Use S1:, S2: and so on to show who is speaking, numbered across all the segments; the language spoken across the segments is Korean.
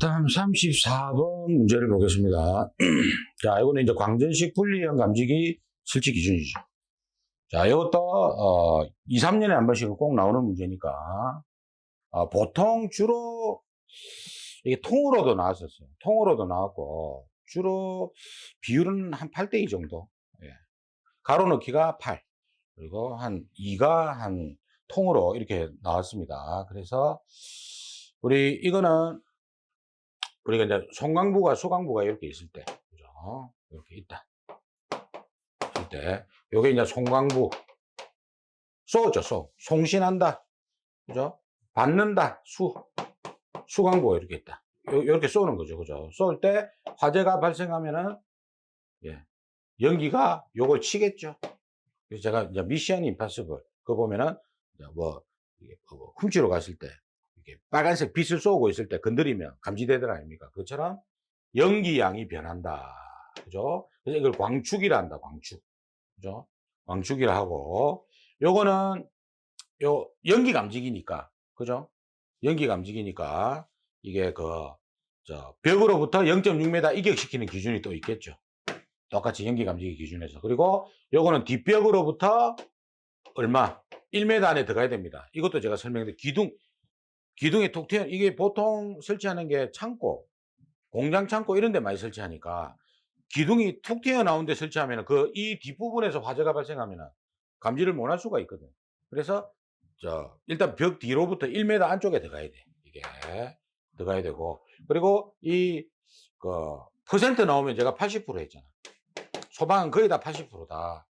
S1: 다음 34번 문제를 보겠습니다. 자, 이거는 이제 광전식 분리형 감지기 설치 기준이죠. 자, 이것도 2, 3년에 한 번씩은 꼭 나오는 문제니까 보통 주로 이게 통으로도 나왔었어요. 통으로도 나왔고 주로 비율은 한 8대2 정도. 예. 가로 넣기가 8, 그리고 한 2가 한 통으로 이렇게 나왔습니다. 그래서 이거는 우리가 이제 송광부가 수광부가 이렇게 있을 때, 그죠? 이렇게 있다. 있을 때, 요게 이제 송광부. 쏘죠, 쏘. 송신한다. 그죠? 받는다. 수광부가 이렇게 있다. 요렇게 쏘는 거죠. 그죠? 쏠 때 화재가 발생하면은, 예, 연기가 요걸 치겠죠. 그래서 제가 이제 미션 임파서블, 그거 보면은, 이제 이게 훔치러 갔을 때, 이렇게 빨간색 빛을 쏘고 있을 때 건드리면 감지되더라 아닙니까? 그것처럼 연기양이 변한다. 그죠? 그래서 이걸 광축이라 한다, 광축. 그죠? 광축이라 하고, 요거는, 연기 감지기니까, 그죠? 연기 감지기니까, 이게 벽으로부터 0.6m 이격시키는 기준이 또 있겠죠. 똑같이 연기 감지기 기준에서. 그리고 요거는 뒷벽으로부터 얼마? 1m 안에 들어가야 됩니다. 이것도 제가 설명드린 기둥에 톡 튀어, 이게 보통 설치하는 게 창고, 공장 창고 이런 데 많이 설치하니까 기둥이 툭 튀어나온 데 설치하면 이 뒷부분에서 화재가 발생하면 감지를 못 할 수가 있거든. 그래서 일단 벽 뒤로부터 1m 안쪽에 들어가야 돼. 이게 들어가야 되고, 그리고 퍼센트 나오면 제가 80% 했잖아. 소방은 거의 다 80%다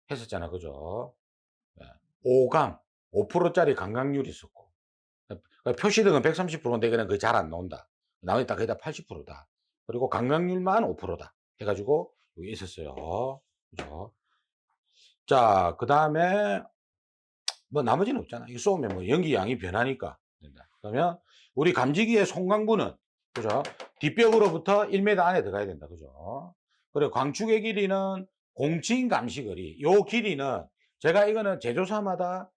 S1: 했었잖아. 그죠? 5감, 5%짜리 강강률이 있었고, 표시등은 130%인데 그냥 그게 잘 안 나온다. 나머지 다 거의 다 80%다. 그리고 강강률만 5%다. 해가지고 여기 있었어요. 그죠? 자, 그 다음에 뭐 나머지는 없잖아. 이거 쏘면 뭐 연기 양이 변하니까 된다. 그러면 우리 감지기의 송광부는, 그죠? 뒷벽으로부터 1m 안에 들어가야 된다. 그죠? 그리고 광축의 길이는 공칭 감시거리. 요 길이는 제가 이거는 제조사마다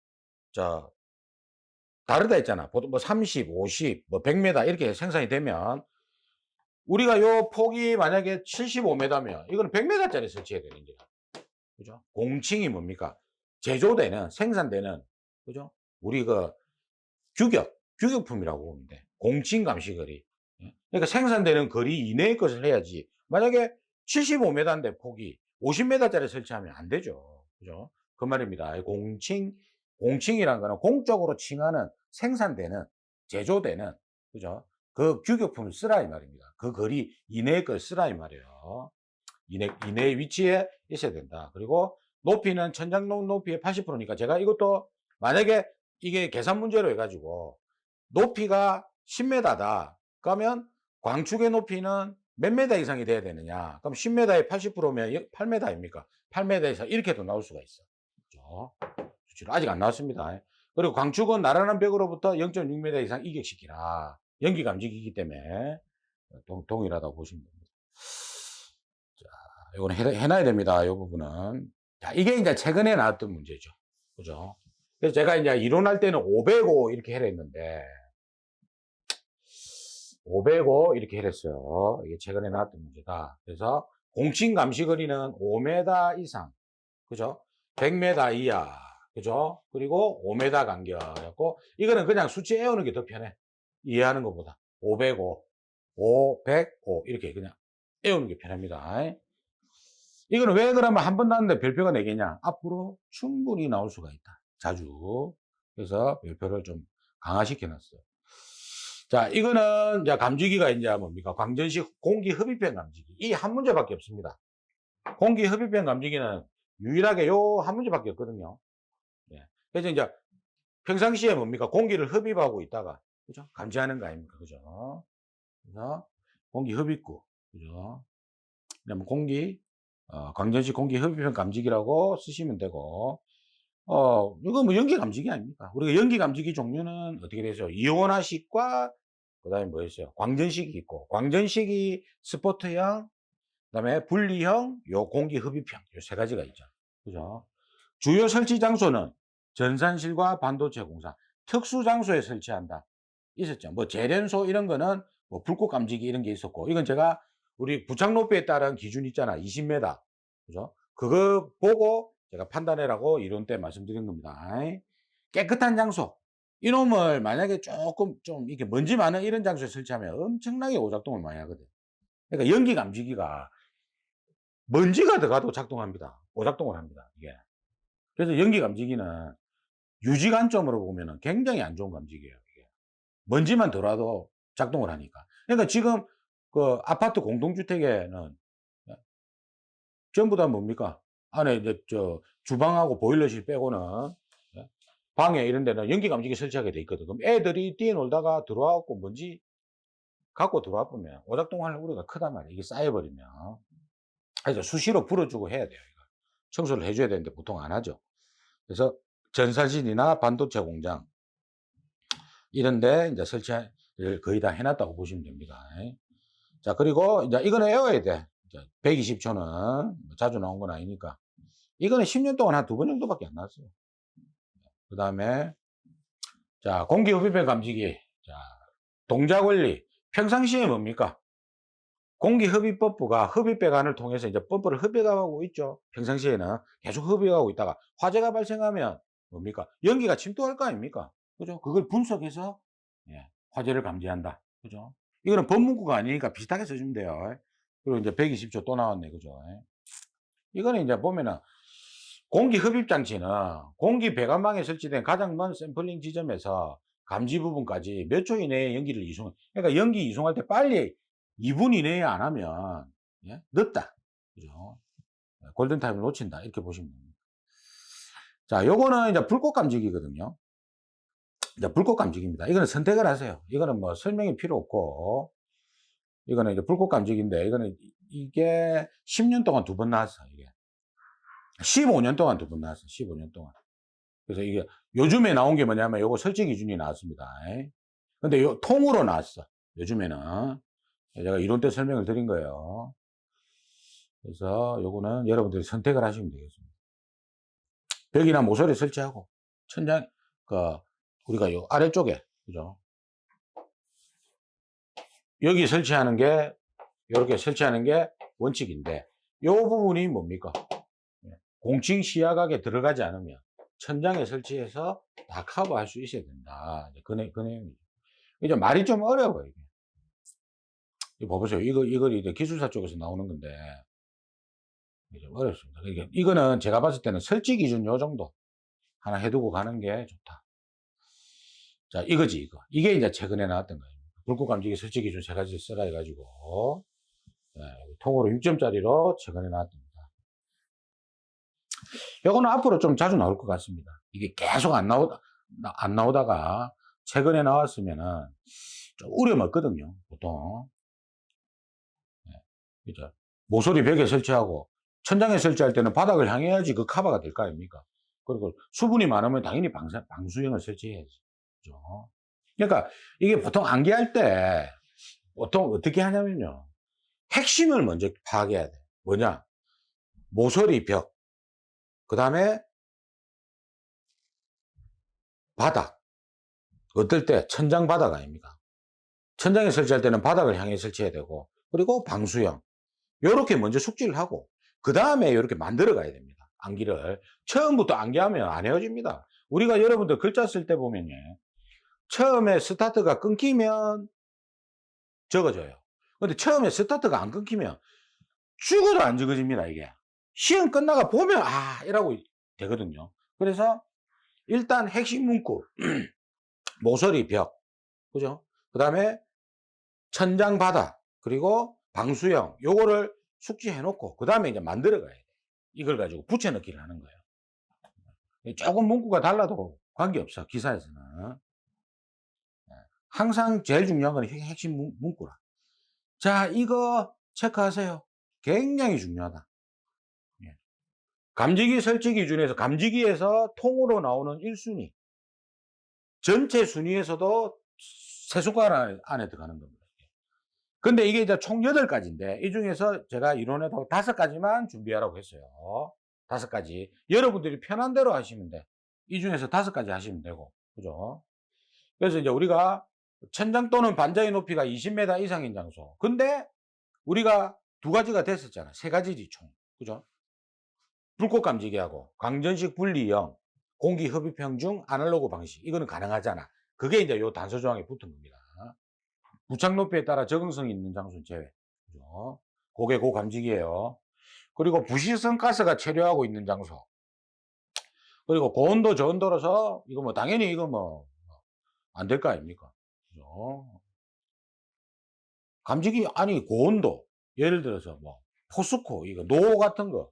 S1: 다르다 했잖아. 보통 뭐 30, 50, 뭐 100m 이렇게 생산이 되면 우리가 요 폭이 만약에 75m면 이거는 100m짜리 설치해야 되는 거야. 그죠? 공칭이 뭡니까? 제조되는, 생산되는, 그죠? 우리 규격품이라고 보면 돼. 공칭 감시거리. 그러니까 생산되는 거리 이내의 것을 해야지. 만약에 75m인데 폭이 50m짜리 설치하면 안 되죠. 그죠? 그 말입니다. 공칭이라는 거는 공적으로 칭하는, 생산되는, 제조되는, 그죠? 그 규격품을 쓰라 이 말입니다. 그 거리 이내의 걸 쓰라 이 말이에요. 이내의 위치에 있어야 된다. 그리고 높이는 천장 높이의 80%니까 제가 이것도 만약에 이게 계산 문제로 해가지고 높이가 10m다. 그러면 광축의 높이는 몇 m 이상이 돼야 되느냐? 그럼 10m에 80%면 8m입니까? 8m에서 이렇게도 나올 수가 있어. 그렇죠? 아직 안 나왔습니다. 그리고 광축은 나란한 벽으로부터 0.6m 이상 이격시키라. 연기 감지기이기 때문에 동일하다고 보시면 됩니다. 자, 이거는 해놔야 됩니다. 이 부분은. 자, 이게 이제 최근에 나왔던 문제죠. 그죠? 그래서 제가 이제 이론할 때는 505 이렇게 해라 했는데, 505 이렇게 해랬어요. 이게 최근에 나왔던 문제다. 그래서 공칭 감시거리는 5m 이상, 그죠? 100m 이하, 그죠? 그리고 5m 간격이었고, 이거는 그냥 수치 외우는 게 더 편해. 이해하는 것보다. 505, 505 이렇게 그냥 외우는 게 편합니다. 이거는 왜 그러면 한 번 나왔는데 별표가 4개냐? 앞으로 충분히 나올 수가 있다. 자주. 그래서 별표를 좀 강화시켜 놨어요. 자, 이거는 이제 감지기가 이제 뭡니까? 광전식 공기 흡입형 감지기. 이 한 문제밖에 없습니다. 공기 흡입형 감지기는 유일하게 요 한 문제밖에 없거든요. 예. 그래서 이제 평상시에 뭡니까? 공기를 흡입하고 있다가, 그죠? 감지하는 거 아닙니까? 그죠? 그래서 공기 흡입구, 그죠? 그러면 광전식 공기 흡입형 감지기라고 쓰시면 되고, 이거 뭐 연기 감지기 아닙니까? 우리가 연기 감지기 종류는 어떻게 되죠? 이온화식과 그 다음에 뭐였어요? 광전식이 있고, 광전식이 스포트형, 그 다음에 분리형, 공기 흡입형, 요 세 가지가 있죠. 그죠? 주요 설치 장소는 전산실과 반도체 공사, 특수 장소에 설치한다. 있었죠. 뭐 재련소 이런 거는 뭐 불꽃 감지기 이런 게 있었고, 이건 제가 우리 부착 높이에 따른 기준 있잖아. 20m. 그죠? 그거 보고 제가 판단해라고 이론 때 말씀드린 겁니다. 깨끗한 장소. 이놈을 만약에 조금 좀 이렇게 먼지 많은 이런 장소에 설치하면 엄청나게 오작동을 많이 하거든. 그러니까 연기 감지기가 먼지가 들어가도 작동합니다. 오작동을 합니다. 이게. 그래서 연기 감지기는 유지 관점으로 보면은 굉장히 안 좋은 감지기예요. 이게. 먼지만 들어와도 작동을 하니까. 그러니까 지금 그 아파트 공동주택에는 전부 다 뭡니까? 안에 이제 저 주방하고 보일러실 빼고는 방에 이런 데는 연기 감지기 설치하게 돼 있거든. 그럼 애들이 뛰어놀다가 들어와갖고 먼지 갖고 들어와 보면 오작동할 우려가 크단 말이에요. 이게 쌓여버리면. 그래서 수시로 불어주고 해야 돼요. 이거. 청소를 해줘야 되는데 보통 안 하죠. 그래서 전산실이나 반도체 공장 이런데 이제 설치를 거의 다 해놨다고 보시면 됩니다. 자, 그리고 이제 이거는 외워야 돼. 120초는 자주 나온 건 아니니까. 이거는 10년 동안 한 2번 정도밖에 안 나왔어요. 그 다음에 자, 공기 흡입력 감지기. 자, 동작 원리. 평상시에 뭡니까? 공기 흡입법부가 흡입배관을 통해서 이제 펌프를 흡입하고 있죠. 평상시에는 계속 흡입하고 있다가 화재가 발생하면 뭡니까? 연기가 침투할 거 아닙니까? 그죠? 그걸 분석해서 화재를 감지한다. 그죠? 이거는 법문구가 아니니까 비슷하게 써주면 돼요. 그리고 이제 120초 또 나왔네. 그죠? 이거는 이제 보면은 공기 흡입 장치는 공기 배관망에 설치된 가장 먼 샘플링 지점에서 감지 부분까지 몇 초 이내에 연기를 이송, 그러니까 연기 이송할 때 빨리 2분 이내에 안 하면 늦다. 그죠? 골든타임을 놓친다. 이렇게 보시면 됩니다. 자, 요거는 이제 불꽃 감지기거든요. 이제 불꽃 감지기입니다. 이거는 선택을 하세요. 이거는 뭐 설명이 필요 없고, 이거는 이제 불꽃 감지기인데, 이거는 이게 10년 동안 2번 나왔어, 이게. 15년 동안 2번 나왔어, 15년 동안. 그래서 이게 요즘에 나온 게 뭐냐면 요거 설치 기준이 나왔습니다. 근데 요 통으로 나왔어. 요즘에는. 제가 이론 때 설명을 드린 거예요. 그래서 요거는 여러분들이 선택을 하시면 되겠습니다. 벽이나 모서리 설치하고, 천장, 우리가 요 아래쪽에, 그죠? 여기 설치하는 게, 요렇게 설치하는 게 원칙인데, 요 부분이 뭡니까? 공칭 시야각에 들어가지 않으면 천장에 설치해서 다 커버할 수 있어야 된다. 그 내용이죠. 이제 말이 좀 어려워요, 이게. 이거 봐보세요. 이거 이제 기술사 쪽에서 나오는 건데, 이게 좀 어렵습니다. 그러니까 이거는 제가 봤을 때는 설치 기준 요 정도 하나 해두고 가는 게 좋다. 자, 이거지, 이거. 이게 이제 최근에 나왔던 거예요. 불꽃 감지기 설치 기준 세 가지를 써라 해가지고, 통으로 6점짜리로 최근에 나왔습니다. 이거는 앞으로 좀 자주 나올 것 같습니다. 이게 계속 안 나오다가 최근에 나왔으면은 좀 우려가 없거든요, 보통. 그죠? 모서리 벽에 설치하고 천장에 설치할 때는 바닥을 향해야지 그 커버가 될 거 아닙니까? 그리고 수분이 많으면 당연히 방수형을 설치해야지. 그죠? 그러니까 이게 보통 안개할 때 보통 어떻게 하냐면요. 핵심을 먼저 파악해야 돼. 뭐냐? 모서리 벽, 그 다음에 바닥. 어떨 때 천장 바닥 아닙니까? 천장에 설치할 때는 바닥을 향해 설치해야 되고, 그리고 방수형. 요렇게 먼저 숙지를 하고, 그 다음에 이렇게 만들어 가야 됩니다. 안기를. 처음부터 안기하면 안 헤어집니다. 우리가 여러분들 글자 쓸 때 보면요. 처음에 스타트가 끊기면 적어져요. 근데 처음에 스타트가 안 끊기면 죽어도 안 적어집니다, 이게. 시험 끝나가 보면, 이라고 되거든요. 그래서 일단 핵심 문구, 모서리 벽, 그죠? 그 다음에 천장 바닥, 그리고 방수형, 요거를 숙지해 놓고, 그 다음에 이제 만들어 가야 돼. 이걸 가지고 붙여넣기를 하는 거예요. 조금 문구가 달라도 관계없어, 기사에서는. 항상 제일 중요한 건 핵심 문구라. 자, 이거 체크하세요. 굉장히 중요하다. 감지기 설치 기준에서, 감지기에서 통으로 나오는 1순위. 전체 순위에서도 세 손가락 안에 들어가는 겁니다. 근데 이게 이제 총 8가지인데, 이 중에서 제가 이론에도 5가지만 준비하라고 했어요. 5가지. 여러분들이 편한 대로 하시면 돼. 이 중에서 5가지 하시면 되고. 그죠? 그래서 이제 우리가 천장 또는 반장의 높이가 20m 이상인 장소. 근데 우리가 두 가지가 됐었잖아. 세 가지지 총. 그죠? 불꽃 감지기하고 광전식 분리형, 공기 흡입형 중 아날로그 방식. 이거는 가능하잖아. 그게 이제 요 단서 조항에 붙은 겁니다. 부착 높이에 따라 적응성이 있는 장소는 제외. 그죠? 그게 그 감지기예요. 그리고 부시성 가스가 체류하고 있는 장소. 그리고 고온도 저온도로서 이거 뭐 당연히 이거 뭐 안 될 거 아닙니까? 그죠? 감지기 아니 고온도 예를 들어서 뭐 포스코 이거 노 같은 거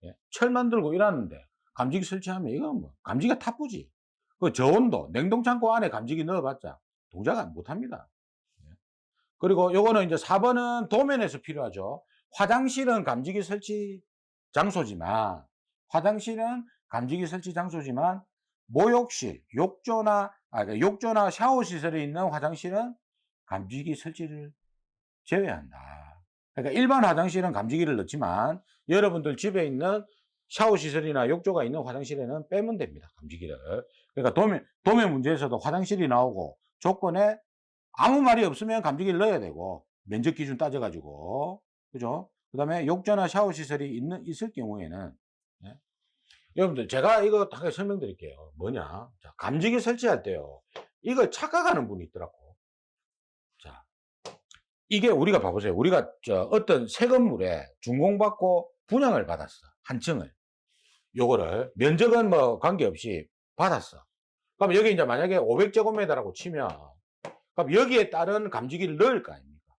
S1: 예? 철 만들고 이러는데 감지기 설치하면 이건 뭐 감지기가 타쁘지. 그 저온도 냉동창고 안에 감지기 넣어봤자 동작 못 합니다. 예. 그리고 요거는 이제 4번은 도면에서 필요하죠. 화장실은 감지기 설치 장소지만 화장실은 감지기 설치 장소지만 목욕실, 욕조나 샤워 시설이 있는 화장실은 감지기 설치를 제외한다. 그러니까 일반 화장실은 감지기를 넣지만 여러분들 집에 있는 샤워 시설이나 욕조가 있는 화장실에는 빼면 됩니다. 감지기를. 그러니까 도면 문제에서도 화장실이 나오고 조건에 아무 말이 없으면 감지기를 넣어야 되고 면적 기준 따져가지고 그죠? 그 다음에 욕조나 샤워 시설이 있을 경우에는 예? 여러분들 제가 이거 다 설명드릴게요. 뭐냐? 자, 감지기 설치할 때요. 이걸 착각하는 분이 있더라고. 자, 이게 우리가 봐보세요. 우리가 어떤 새 건물에 준공받고 분양을 받았어. 한 층을. 요거를 면적은 뭐 관계없이 받았어. 그럼 여기 이제 만약에 500제곱미터라고 치면 그럼 여기에 따른 감지기를 넣을 거 아닙니까?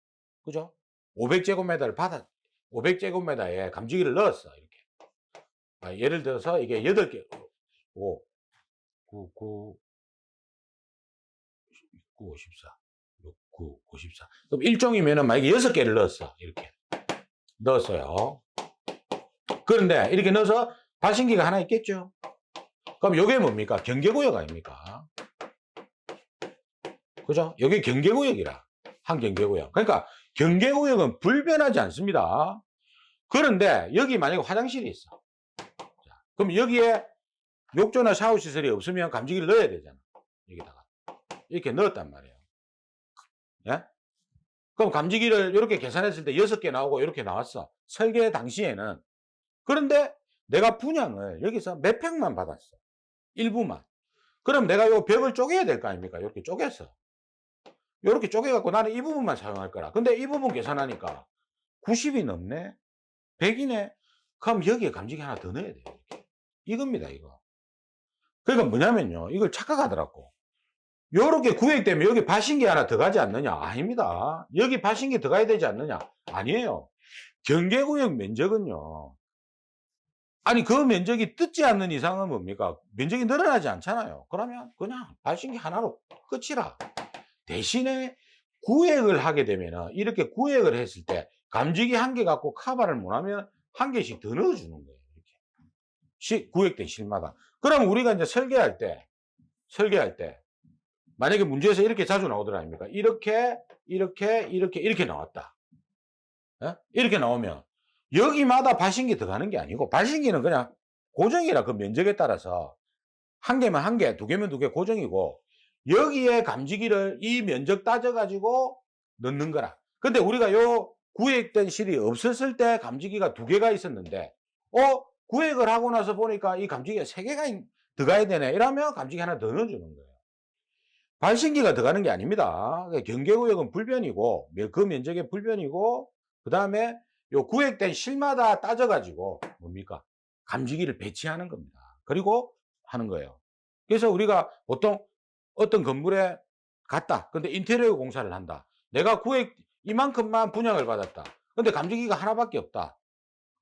S1: 그죠? 500제곱미터를 500제곱미터에 감지기를 넣었어. 이렇게. 예를 들어서 이게 8개, 5, 9, 9, 9, 54, 6, 9, 54. 그럼 1종이면은 만약에 6개를 넣었어. 이렇게. 넣었어요. 그런데 이렇게 넣어서 발신기가 하나 있겠죠? 그럼 이게 뭡니까? 경계구역 아닙니까? 그죠? 여기 경계구역이라. 한 경계구역. 그러니까 경계구역은 불변하지 않습니다. 그런데 여기 만약에 화장실이 있어. 자, 그럼 여기에 욕조나 샤워 시설이 없으면 감지기를 넣어야 되잖아. 여기다가. 이렇게 넣었단 말이에요. 예? 그럼 감지기를 이렇게 계산했을 때 6개 나오고 이렇게 나왔어. 설계 당시에는. 그런데 내가 분양을 여기서 몇 평만 받았어. 일부만. 그럼 내가 이 벽을 쪼개야 될 거 아닙니까? 이렇게 쪼개서. 이렇게 쪼개갖고 나는 이 부분만 사용할 거라. 근데 이 부분 계산하니까 90이 넘네? 100이네? 그럼 여기에 감지기 하나 더 넣어야 돼요. 이렇게. 이겁니다, 이거. 그러니까 뭐냐면요. 이걸 착각하더라고. 요렇게 구획되면 여기 발신기 하나 더 가지 않느냐? 아닙니다. 여기 발신기 더 가야 되지 않느냐? 아니에요. 경계구역 면적은요. 아니, 그 면적이 뜯지 않는 이상은 뭡니까? 면적이 늘어나지 않잖아요. 그러면 그냥 발신기 하나로 끝이라. 대신에 구획을 하게 되면은 이렇게 구획을 했을 때 감지기 한 개 갖고 커버를 못하면 한 개씩 더 넣어주는 거예요. 이렇게. 구획된 실마다. 그럼 우리가 이제 설계할 때 만약에 문제에서 이렇게 자주 나오더라 아닙니까? 이렇게 나왔다. 예? 이렇게 나오면 여기마다 발신기 들어가는 게 아니고 발신기는 그냥 고정이라 그 면적에 따라서 한 개면 한 개, 두 개면 두 개 고정이고 여기에 감지기를 이 면적 따져가지고 넣는 거라. 근데 우리가 요 구획된 실이 없었을 때 감지기가 두 개가 있었는데 구획을 하고 나서 보니까 이 감지기가 세 개가 들어가야 되네. 이러면 감지기 하나 더 넣어주는 거예요. 발신기가 들어가는 게 아닙니다. 경계구역은 불변이고 그 면적의 불변이고 그 다음에 요 구획된 실마다 따져가지고 뭡니까? 감지기를 배치하는 겁니다. 그리고 하는 거예요. 그래서 우리가 보통 어떤 건물에 갔다. 근데 인테리어 공사를 한다. 내가 구획 이만큼만 분양을 받았다. 근데 감지기가 하나밖에 없다.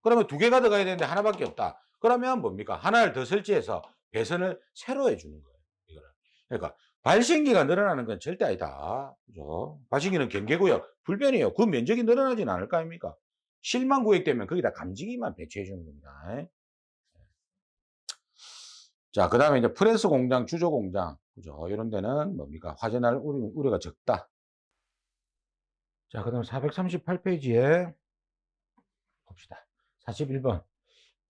S1: 그러면 두 개가 들어가야 되는데 하나밖에 없다. 그러면 뭡니까? 하나를 더 설치해서 배선을 새로 해주는 거예요. 이거를. 그러니까 발신기가 늘어나는 건 절대 아니다. 그죠? 발신기는 경계구역 불변이에요. 그 면적이 늘어나진 않을 거 아닙니까? 실만 구획되면 거기다 감지기만 배치해 주는 겁니다. 자, 그 다음에 이제 프레스 공장, 주조 공장. 그죠? 이런 데는 뭡니까? 화재날 우려가 적다. 자, 그 다음에 438페이지에 봅시다. 41번.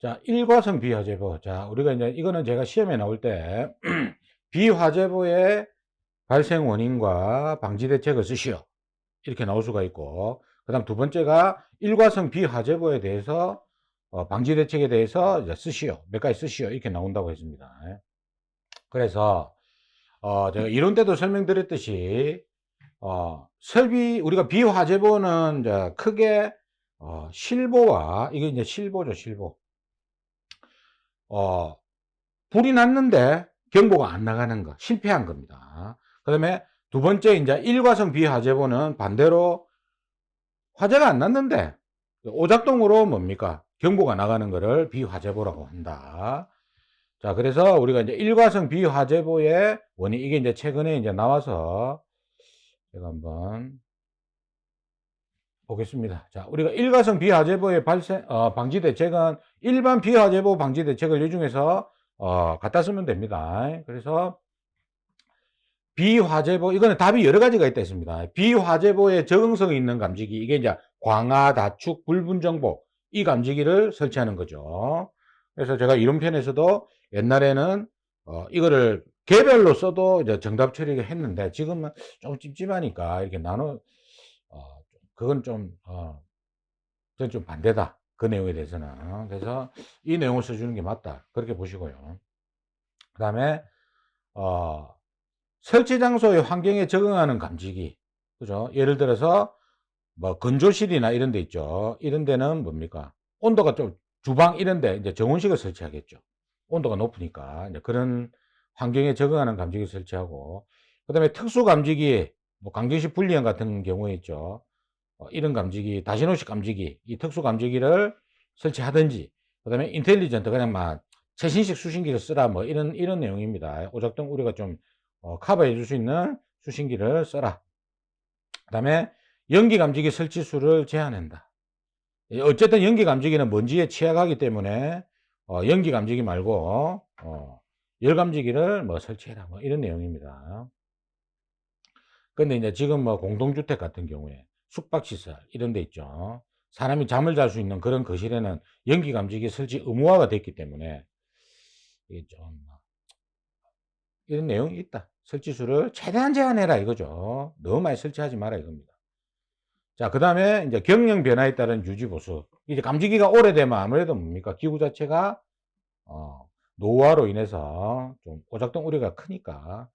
S1: 자, 일과성 비화재보. 자, 우리가 이제 이거는 제가 시험에 나올 때 비화재보의 발생 원인과 방지 대책을 쓰시오. 이렇게 나올 수가 있고, 그 다음 두 번째가 일과성 비화재보에 대해서 방지 대책에 대해서 이제 쓰시오. 몇 가지 쓰시오. 이렇게 나온다고 했습니다. 그래서 제가 이론 때도 설명드렸듯이 설비 우리가 비화재보는 이제 크게 실보와 이게 이제 실보죠. 실보. 불이 났는데 경보가 안 나가는 거, 실패한 겁니다. 그 다음에 두 번째 이제 일과성 비화재보는 반대로 화재가 안 났는데 오작동으로 뭡니까? 경보가 나가는 거를 비화재보라고 한다. 자, 그래서 우리가 이제 일과성 비화재보의 원인, 이게 이제 최근에 이제 나와서 제가 한번 보겠습니다. 자, 우리가 일과성 비화재보의 발생, 방지 대책은 일반 비화재보 방지 대책을 이 중에서 갖다 쓰면 됩니다. 그래서 비화재보, 이거는 답이 여러 가지가 있다 했습니다. 비화재보에 적응성이 있는 감지기, 이게 이제 광화, 다축, 불분 정보, 이 감지기를 설치하는 거죠. 그래서 제가 이론편에서도 옛날에는 이거를 개별로 써도 이제 정답 처리를 했는데, 지금은 좀 찝찝하니까 이렇게 그건 저는 좀 반대다. 그 내용에 대해서는. 그래서 이 내용을 써주는 게 맞다. 그렇게 보시고요. 그 다음에 설치 장소의 환경에 적응하는 감지기. 그죠? 예를 들어서, 뭐, 건조실이나 이런 데 있죠. 이런 데는 뭡니까? 온도가 좀, 주방 이런 데 이제 정온식을 설치하겠죠. 온도가 높으니까. 이제 그런 환경에 적응하는 감지기 설치하고, 그 다음에 특수 감지기, 뭐, 강정식 분리형 같은 경우에 있죠. 이런 감지기, 다시노식 감지기, 이 특수 감지기를 설치하든지, 그 다음에 인텔리전트, 그냥 막, 최신식 수신기를 쓰라, 뭐, 이런 내용입니다. 오작동 우리가 좀 커버해 줄 수 있는 수신기를 써라. 그 다음에 연기 감지기 설치수를 제한한다. 어쨌든 연기 감지기는 먼지에 취약하기 때문에 연기 감지기 말고 열 감지기를 뭐 설치해라, 뭐 이런 내용입니다. 근데 이제 지금 뭐 공동주택 같은 경우에 숙박시설 이런 데 있죠. 사람이 잠을 잘 수 있는 그런 거실에는 연기 감지기 설치 의무화가 됐기 때문에 이게 좀 이런 내용이 있다. 설치수를 최대한 제한해라 이거죠. 너무 많이 설치하지 마라 이겁니다. 자, 그 다음에 이제 경영 변화에 따른 유지 보수. 이제 감지기가 오래되면 아무래도 뭡니까? 기구 자체가 노후화로 인해서 좀 오작동 우려가 크니까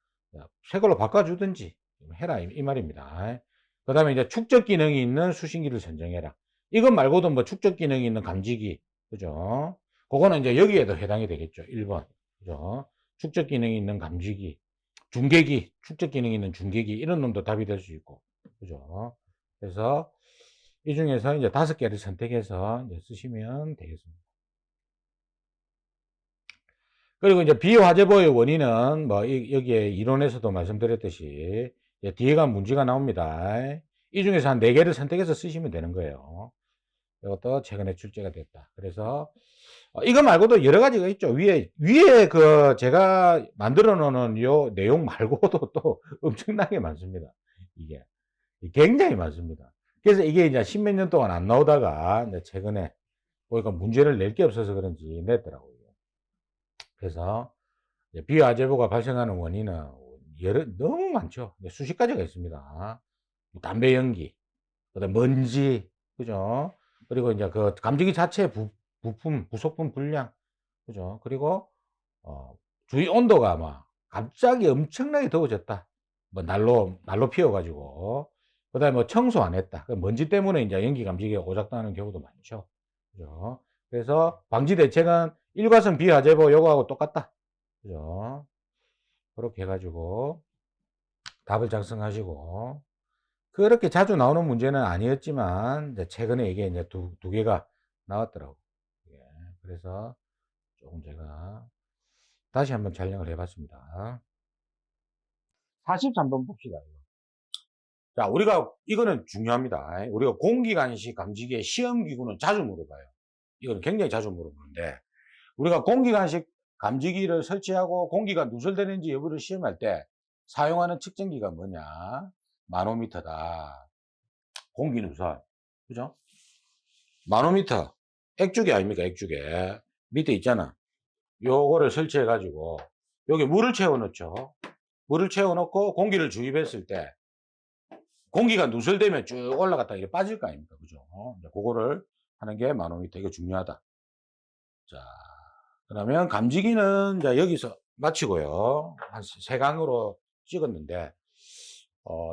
S1: 새 걸로 바꿔주든지 해라 이 말입니다. 그 다음에 이제 축적 기능이 있는 수신기를 선정해라. 이것 말고도 뭐 축적 기능이 있는 감지기, 그죠? 그거는 이제 여기에도 해당이 되겠죠. 1번. 그죠? 축적 기능이 있는 감지기, 중계기, 축적 기능이 있는 중계기, 이런 놈도 답이 될 수 있고. 그죠? 그래서 이 중에서 이제 5개를 선택해서 이제 쓰시면 되겠습니다. 그리고 이제 비화재보의 원인은 뭐 여기에 이론에서도 말씀드렸듯이 뒤에가 문제가 나옵니다. 이 중에서 한 4개를 선택해서 쓰시면 되는 거예요. 이것도 최근에 출제가 됐다. 그래서 이거 말고도 여러 가지가 있죠. 위에 그 제가 만들어 놓은 요 내용 말고도 또 엄청나게 많습니다. 이게 굉장히 많습니다. 그래서 이게 이제 10몇 년 동안 안 나오다가 이제 최근에 보니까 문제를 낼 게 없어서 그런지 냈더라고요. 그래서 비화재보가 발생하는 원인은 너무 많죠. 수십 가지가 있습니다. 담배 연기, 그다음 먼지, 그죠? 그리고 이제 그 감지기 자체 부품, 부속품 불량, 그죠? 그리고 주위 온도가 막 갑자기 엄청나게 더워졌다. 뭐 난로 피워가지고. 그다음에 뭐 청소 안 했다. 먼지 때문에 이제 연기 감지기가 오작동하는 경우도 많죠. 그죠? 그래서 방지 대책은 일과성 비화재보 요거하고 똑같다. 그죠? 그렇게 해가지고 답을 작성하시고, 그렇게 자주 나오는 문제는 아니었지만 이제 최근에 이게 이제 두 개가 나왔더라고. 예, 그래서 조금 제가 다시 한번 촬영을 해봤습니다. 43번 봅시다. 자, 이거는 중요합니다. 우리가 공기간식 감지기의 시험기구는 자주 물어봐요. 이거는 굉장히 자주 물어보는데, 우리가 공기간식 감지기를 설치하고 공기가 누설되는지 여부를 시험할 때 사용하는 측정기가 뭐냐? 마노미터다. 공기 누설. 그죠? 마노미터. 액주계 아닙니까? 액주계. 밑에 있잖아. 요거를 설치해 가지고 여기 물을 채워 넣죠. 물을 채워놓고 공기를 주입했을 때 공기가 누설되면 쭉 올라갔다 이렇게 빠질 거 아닙니까? 그죠? 이제 그거를 하는 게 마노미터. 이거 중요하다. 자, 그러면 감지기는 이제 여기서 마치고요. 한 세 강으로 찍었는데,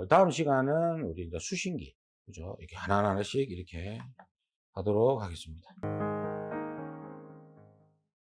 S1: 다음 시간은 우리 이제 수신기. 그죠? 이렇게 하나하나씩 이렇게 하도록 하겠습니다.